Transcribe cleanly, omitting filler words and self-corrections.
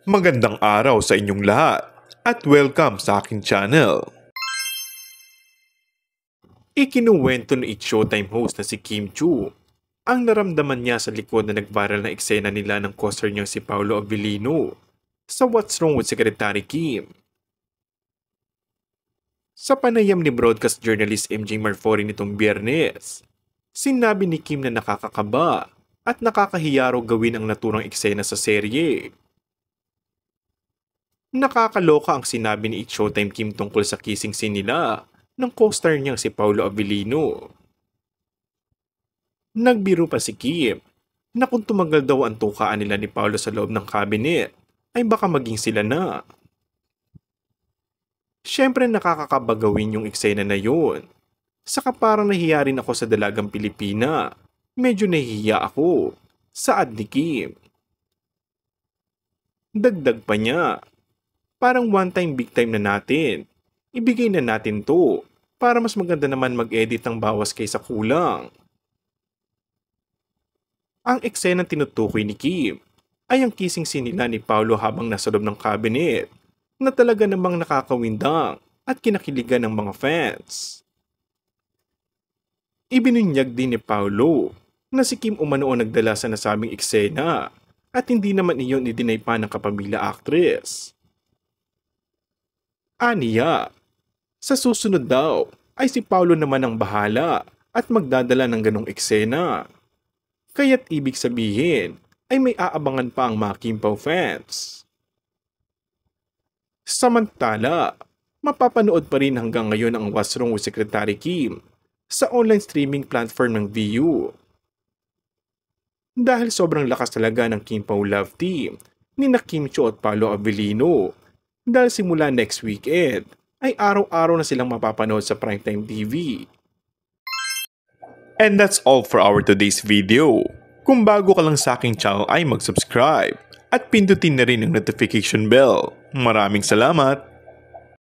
Magandang araw sa inyong lahat at welcome sa aking channel. Ikinuwento ni It's Showtime host na si Kim Chu ang naramdaman niya sa likod na nag-viral na eksena nila ng co-star niyang si Paolo Abilino sa What's Wrong with Secretary Kim. Sa panayam ni broadcast journalist MJ Marfori nitong Biyernes, sinabi ni Kim na nakakakaba at nakakahiya raw gawin ang naturang eksena sa serye. Nakakaloka ang sinabi ni It's Showtime Kim tungkol sa kissing scene nila ng co-star niyang si Paolo Abilino. Nagbiro pa si Kim na kung tumagal daw ang tukaan nila ni Paolo sa loob ng cabinet ay baka maging sila na. Siyempre nakakakaba gawin yung eksena na yun. Saka parang nahiya rin ako sa dalagang Pilipina. Medyo nahihiya ako, saad ni Kim. Dagdag pa niya, parang one time big time na natin. Ibigay na natin to para mas maganda naman mag-edit ang bawas kaysa kulang. Ang eksenang tinutukoy ni Kim ay ang kissing scene nila ni Paolo habang nasa loob ng cabinet na talaga namang nakakawindang at kinakiligan ng mga fans. Ibinunyag din ni Paolo na si Kim umano ang nagdala sa nasabing eksena at hindi naman iyon idinay pa ng kapamilya actress. Aniya, sa susunod daw ay si Paolo naman ang bahala at magdadala ng ganong eksena. Kaya't ibig sabihin ay may aabangan pa ang mga Kim Pao fans. Samantala, mapapanood pa rin hanggang ngayon ang What's Wrong with Secretary Kim sa online streaming platform ng Viu. Dahil sobrang lakas talaga ng Kim Pao Love Team ni na Kim Chiu at Paolo Abilino. Dahil simula next weekend ay araw-araw na silang mapapanood sa Primetime TV. And that's all for our today's video. Kung bago ka lang sa aking channel ay mag-subscribe at pindutin na rin ang notification bell. Maraming salamat!